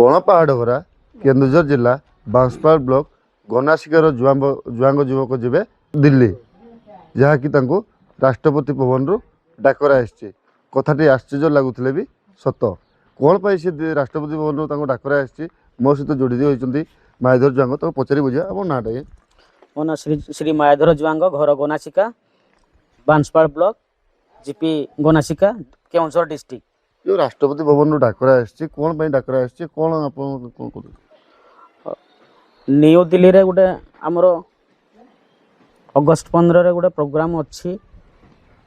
ବଣପାହାଡ଼ଘରା କେନ୍ଦୁଝର ଜିଲ୍ଲା ବାଂଶପାଳ ବ୍ଲକ ଗନାସିକାର ଜୁଆଙ୍ଗ ଯୁବକ ଯିବେ ଦିଲ୍ଲୀ, ଯାହାକି ତାଙ୍କୁ ରାଷ୍ଟ୍ରପତି ଭବନରୁ ଡାକରା ଆସିଛି। କଥାଟି ଆଶ୍ଚର୍ଯ୍ୟ ଲାଗୁଥିଲେ ବି ସତ। କ'ଣ ପାଇଁ ସେ ରାଷ୍ଟ୍ରପତି ଭବନରୁ ତାଙ୍କୁ ଡାକରା ଆସିଛି, ମୋ ସହିତ ଯୋଡ଼ି ହୋଇଛନ୍ତି ମାୟାଧର ଜୁଆଙ୍ଗ। ତାକୁ ପଚାରି ବୁଝିବା। ଆପଣ ନାଁଟା? ମୋ ନାଁ ଶ୍ରୀ ମାୟାଧର ଜୁଆଙ୍ଗ, ଘର Ganasika, Banspal block, GP Ganasika, Keonjhar district. ଯେଉଁ ରାଷ୍ଟ୍ରପତି ଭବନରୁ ଡାକରା ଆସିଛି, କ'ଣ ପାଇଁ ଡାକରା ଆସିଛି, କ'ଣ ଆପଣ କ'ଣ କରୁଛନ୍ତି? ନ୍ୟୁ ଦିଲ୍ଲୀରେ ଗୋଟେ ଆମର ଅଗଷ୍ଟ 15ରେ ଗୋଟେ ପ୍ରୋଗ୍ରାମ ଅଛି।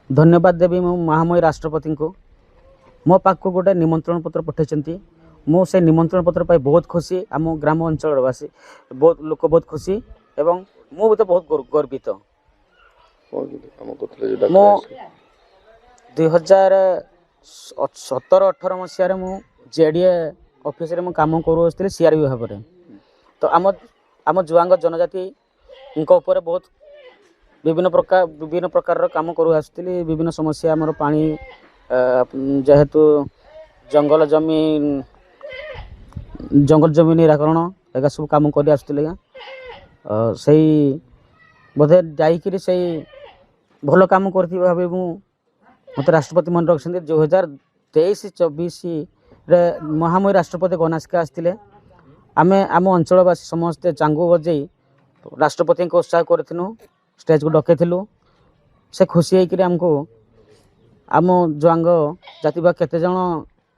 ଧନ୍ୟବାଦ ଦେବି ମୁଁ ମହାମୟୀ ରାଷ୍ଟ୍ରପତିଙ୍କୁ। ମୋ ପାଖକୁ ଗୋଟେ ନିମନ୍ତ୍ରଣ ପତ୍ର ପଠାଇଛନ୍ତି। ମୁଁ ସେ ନିମନ୍ତ୍ରଣ ପତ୍ର ପାଇଁ ବହୁତ ଖୁସି। ଆମ ଗ୍ରାମ ଅଞ୍ଚଳବାସୀ ବହୁତ ଲୋକ ବହୁତ ଖୁସି ଏବଂ ମୁଁ ବି ତ ବହୁତ ଗର୍ବିତ। ମୁଁ 2017-18 ମସିହାରେ ମୁଁ ଜେଡ଼ିଏ ଅଫିସରେ ମୁଁ କାମ କରୁଥିଲି ସିଆର୍ବି ଭାବରେ। ତ ଆମ ଜୁଆଙ୍ଗ ଜନଜାତିଙ୍କ ଉପରେ ବହୁତ ବିଭିନ୍ନ ପ୍ରକାରର କାମ କରୁ ଆସୁଥିଲି। ବିଭିନ୍ନ ସମସ୍ୟା ଆମର ପାଣି, ଯେହେତୁ ଜଙ୍ଗଲ ଜମି ନିରାକରଣ ଏଗା ସବୁ କାମ କରି ଆସୁଥିଲେ। ସେଇ ବୋଧେ ଯାଇକିରି ସେଇ ଭଲ କାମ କରିଥିବା ଭାବେ ମୋତେ ରାଷ୍ଟ୍ରପତି ମନେ ରଖିଛନ୍ତି। 2023-24ରେ ମହାମୟୀ ରାଷ୍ଟ୍ରପତି ଗନାସିକା ଆସିଥିଲେ। ଆମେ ଆମ ଅଞ୍ଚଳବାସୀ ସମସ୍ତେ ଚାଙ୍ଗୁ ବଜେଇ ରାଷ୍ଟ୍ରପତିଙ୍କୁ ଉତ୍ସାହ କରିଥିଲୁ, ଷ୍ଟେଜକୁ ଡକେଇଥିଲୁ। ସେ ଖୁସି ହେଇକିରି ଆମକୁ ଆମ ଜୁଆଙ୍ଗ ଜାତି ବା କେତେଜଣ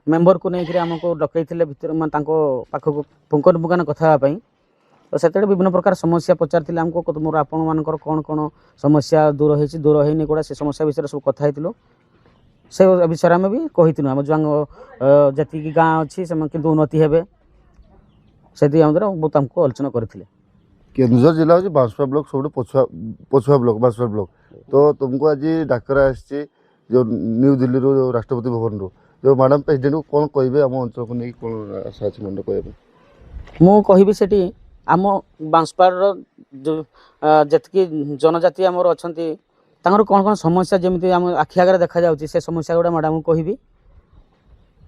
ମେମ୍ବରକୁ ନେଇକରି ଆମକୁ ଡକେଇଥିଲେ ଭିତରେ, ମାନେ ତାଙ୍କ ପାଖକୁ ପୁଙ୍ଖାନୁପୁଙ୍ଖନ କଥା ହେବା ପାଇଁ। ତ ସେତେବେଳେ ବିଭିନ୍ନ ପ୍ରକାର ସମସ୍ୟା ପଚାରିଥିଲେ ଆମକୁ, ମୋର ଆପଣମାନଙ୍କର କ'ଣ କ'ଣ ସମସ୍ୟା ଦୂର ହେଇଛି, ଦୂର ହେଇନି, ଗୁଡ଼ା ସେ ସମସ୍ୟା ବିଷୟରେ ସବୁ କଥା ହେଇଥିଲୁ। ସେ ବିଷୟରେ ଆମେ ବି କହିଥିଲୁ ଆମ ଜୁଆଙ୍ଗ ଯେତିକି ଗାଁ ଅଛି ସେମାନେ କିନ୍ତୁ ଉନ୍ନତି ହେବେ, ସେଥିପାଇଁ ଆମର ବହୁତ ଆମକୁ ଆଲୋଚନା କରିଥିଲେ। କେନ୍ଦୁଝର ଜିଲ୍ଲା ହେଉଛି ବାଂଶପାଳ ବ୍ଲକ ସବୁଠୁ ପଛୁଆ ବ୍ଲକ, ବାଂଶପାଳ ବ୍ଲକ। ତ ତୁମକୁ ଆଜି ଡାକରା ଆସିଛି ଯେଉଁ ନ୍ୟୁ ଦିଲ୍ଲୀରୁ, ଯେଉଁ ରାଷ୍ଟ୍ରପତି ଭବନରୁ, ଯେଉଁ ମ୍ୟାଡ଼ାମ୍ ପ୍ରେସିଡେଣ୍ଟକୁ କ'ଣ କହିବେ ଆମ ଅଞ୍ଚଳକୁ ନେଇକି, କ'ଣ ଆଶା ଅଛି ମନରେ କହିବା ପାଇଁ? ମୁଁ କହିବି ସେଠି ଆମ ବାଂଶପାଳର ଯେତିକି ଜନଜାତି ଆମର ଅଛନ୍ତି ତାଙ୍କର କ'ଣ କ'ଣ ସମସ୍ୟା ଯେମିତି ଆମ ଆଖି ଆଗରେ ଦେଖାଯାଉଛି, ସେ ସମସ୍ୟା ଗୁଡ଼ା ମ୍ୟାଡ଼ାମକୁ କହିବି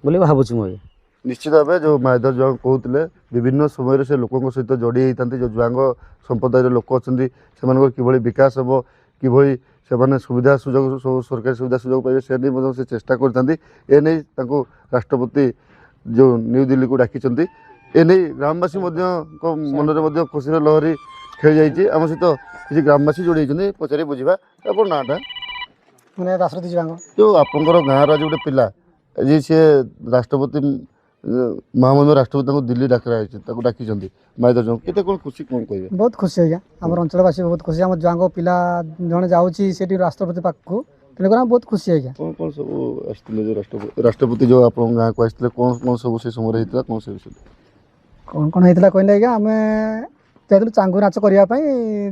ବୋଲି ଭାବୁଛି ମୁଁ। ନିଶ୍ଚିତ ଭାବେ ଯେଉଁ ମାୟାଧର ଜୁଆଙ୍ଗ କହୁଥିଲେ, ବିଭିନ୍ନ ସମୟରେ ସେ ଲୋକଙ୍କ ସହିତ ଯୋଡ଼ି ହେଇଥାନ୍ତି। ଯେଉଁ ଜୁଆଙ୍ଗ ସମ୍ପ୍ରଦାୟର ଲୋକ ଅଛନ୍ତି ସେମାନଙ୍କର କିଭଳି ବିକାଶ ହେବ, କିଭଳି ସେମାନେ ସୁବିଧା ସୁଯୋଗ, ସବୁ ସରକାରୀ ସୁବିଧା ସୁଯୋଗ ପାଇବେ, ସେ ନେଇ ମଧ୍ୟ ସେ ଚେଷ୍ଟା କରିଥାନ୍ତି। ଏ ନେଇ ତାଙ୍କୁ ରାଷ୍ଟ୍ରପତି ଯେଉଁ ନ୍ୟୁ ଦିଲ୍ଲୀକୁ ଡାକିଛନ୍ତି, ଏ ନେଇ ଗ୍ରାମବାସୀ ମଧ୍ୟଙ୍କ ମନରେ ମଧ୍ୟ ଖୁସିର ଲହରୀ ଖେଳି ଯାଇଛି। ଆମ ସହିତ କିଛି ଗ୍ରାମବାସୀ ଯୋଡ଼ି ହେଇଛନ୍ତି, ପଚାରି ବୁଝିବା। ଆପଣ ନାଁଟା? ଦାଶରଥୀ ଜୁଆଙ୍ଗ। ଯେଉଁ ଆପଣଙ୍କର ଗାଁର ଆଜି ଗୋଟେ ପିଲା, ଆଜି ସିଏ ରାଷ୍ଟ୍ରପତି ମହାମହିମ ରାଷ୍ଟ୍ରପତି ତାଙ୍କୁ ଦିଲ୍ଲୀ ଡାକରା ହେଇଛି, ତାକୁ ଡାକିଛନ୍ତି ମାୟାଧର ଜୁଆଙ୍ଗ, କେତେ କ'ଣ ଖୁସି, କ'ଣ କହିବେ? ବହୁତ ଖୁସି ଆଜ୍ଞା, ଆମର ଅଞ୍ଚଳବାସୀ ବହୁତ ଖୁସି। ଆମ ଜୁଆଙ୍ଗ ପିଲା ଜଣେ ଯାଉଛି ସେଠି ରାଷ୍ଟ୍ରପତି ପାଖକୁ, ତେଣୁକରି ଆମେ ବହୁତ ଖୁସି ଆଜ୍ଞା। କ'ଣ କ'ଣ ସବୁ ଆସିଥିଲେ ଯେଉଁ ରାଷ୍ଟ୍ରପତି ଯେଉଁ ଆପଣଙ୍କ ଗାଁକୁ ଆସିଥିଲେ, କ'ଣ କ'ଣ ସବୁ ସେ ସମୟରେ ହେଇଥିଲା, କ'ଣ ସେ ବିଷୟରେ? କ'ଣ ହେଇଥିଲା କହିଲେ ଆଜ୍ଞା, ଆମେ ଯାଇଥିଲୁ ଚାଙ୍ଗୁ ନାଚ କରିବା ପାଇଁ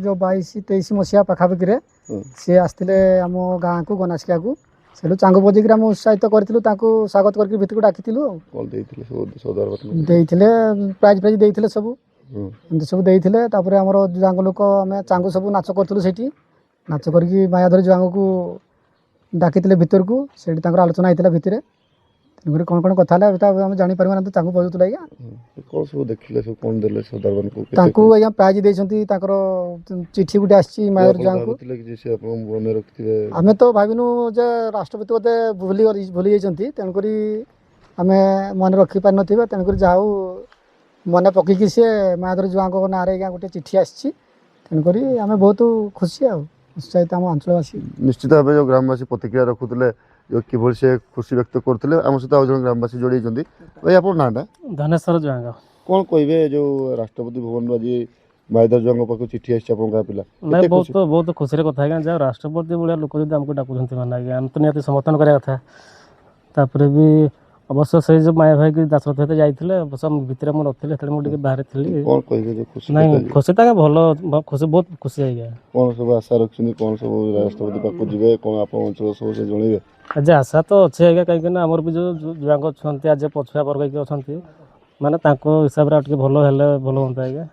ଯେଉଁ 22-23 ମସିହା ପାଖାପାଖିରେ ସିଏ ଆସିଥିଲେ ଆମ ଗାଁକୁ ଗନାସିକାକୁ। ସେଠୁ ଚାଙ୍ଗୁ ବଜେଇକିରି ଆମେ ଉତ୍ସାହିତ କରିଥିଲୁ, ତାଙ୍କୁ ସ୍ୱାଗତ କରିକି ଭିତରକୁ ଡାକିଥିଲୁ। ଆଉ କ'ଣ ଦେଇଥିଲେ? ଦେଇଥିଲେ ପ୍ରାଇଜ୍ ଦେଇଥିଲେ, ସବୁ ଏମିତି ସବୁ ଦେଇଥିଲେ। ତାପରେ ଆମର ଜୁଆଙ୍ଗ ଲୋକ ଆମେ ଚାଙ୍ଗୁ ସବୁ ନାଚ କରୁଥିଲୁ ସେଇଠି। ନାଚ କରିକି ମାୟାଧର ଜୁଆଙ୍ଗକୁ ଡାକିଥିଲେ ଭିତରକୁ, ସେଇଠି ତାଙ୍କର ଆଲୋଚନା ହେଇଥିଲା ଭିତରେ। ତେଣୁକରି କ'ଣ କ'ଣ କଥା ହେଲା ଆମେ ଜାଣିପାରିବା ନା, ତ ଚାଙ୍ଗୁ ବଜୁଥିଲା ଆଜ୍ଞା। କ'ଣ ସବୁ ଦେଖିଲେ, ସବୁ କ'ଣ ଦେଲେ ସର୍ଦ୍ଦାରମାନଙ୍କୁ? ତାଙ୍କୁ ଆଜ୍ଞା ପ୍ରାଇଜ୍ ଦେଇଛନ୍ତି, ତାଙ୍କର ଚିଠି ଗୋଟେ ଆସିଛି ମାୟାଧର ଜୁଆଙ୍ଗକୁ। ଆମେ ତ ଭାବିନୁ ଯେ ରାଷ୍ଟ୍ରପତି ବୋଧେ ଭୁଲି ଯାଇଛନ୍ତି, ତେଣୁକରି ଆମେ ମନେ ରଖିପାରିନଥିବେ। ତେଣୁକରି ଯାହା ହଉ ମନେ ପକେଇକି ସିଏ ମାୟାଧର ଜୁଆଙ୍କ ନାଁରେ ଆଜ୍ଞା ଗୋଟେ ଚିଠି ଆସିଛି। ତେଣୁକରି ଆମେ ବହୁତ ଖୁସି ଆଉ ଉତ୍ସାହିତ ଆମ ଅଞ୍ଚଳବାସୀ। ନିଶ୍ଚିତ ଭାବେ ଯେଉଁ ଗ୍ରାମବାସୀ ପ୍ରତିକ୍ରିୟା ରଖୁଥିଲେ, ଯେଉଁ କିଭଳି ସେ ଖୁସି ବ୍ୟକ୍ତ କରୁଥିଲେ, ଆମ ସହିତ ଆଉ ଜଣେ ଗ୍ରାମବାସୀ ଯୋଡ଼ିଛନ୍ତି। ଭାଇ ଆପଣ ନାଁଟା? ଧନେଶ୍ୱର ଜୁଆଙ୍ଗ। କ'ଣ କହିବେ ଯେଉଁ ରାଷ୍ଟ୍ରପତି ଭବନରୁ ଆଜି ମାୟାଧର ଜୁଆଙ୍କ ପାଖକୁ ଚିଠି ଆସିଛି ଆପଣଙ୍କ ଗାଁ ପିଲା? ନାଇଁ, ବହୁତ ଖୁସିର କଥା ଆଜ୍ଞା। ଯାହା ରାଷ୍ଟ୍ରପତି ଭଳିଆ ଲୋକ ଯଦି ଆମକୁ ଡାକୁଛନ୍ତି ମାନେ ଆଜ୍ଞା, ଆମେ ତ ନିହାତି ସମର୍ଥନ କରିବା କଥା। ତାପରେ ବି ଅବଶ୍ୟ ସେଇ ଯେଉଁ ମାୟା ଭାଇ କି ଦାଶରଥୀ ସହିତ ଯାଇଥିଲେ, ଅବଶ୍ୟ ଭିତରେ ମୁଁ ନଥିଲି, ସେତେବେଳେ ମୁଁ ଟିକେ ବାହାରେ ଥିଲି। କ'ଣ କହିବେ ଯେଉଁ ଖୁସି? ନାଇଁ, ଖୁସି ତ ଆଜ୍ଞା, ଭଲ ଖୁସି, ବହୁତ ଖୁସି ଆଜ୍ଞା। କ'ଣ ସବୁ ଆଶା ରଖିଛନ୍ତି, କ'ଣ ସବୁ ରାଷ୍ଟ୍ରପତି ପାଖକୁ ଯିବେ, କ'ଣ ଆପଣ ଅଞ୍ଚଳ ସବୁ ସେ ଜଣାଇବେ? ଆଜି ଆଶା ତ ଅଛି ଆଜ୍ଞା, କାହିଁକିନା ଆମର ବି ଯେଉଁ ଜୁଆଙ୍ଗ ଅଛନ୍ତି, ଆଜି ପଛୁଆ ବର୍ଗ ଅଛନ୍ତି, ମାନେ ତାଙ୍କ ହିସାବରେ ଆଉ ଟିକେ ଭଲ ହେଲେ ଭଲ ହୁଅନ୍ତା ଆଜ୍ଞା।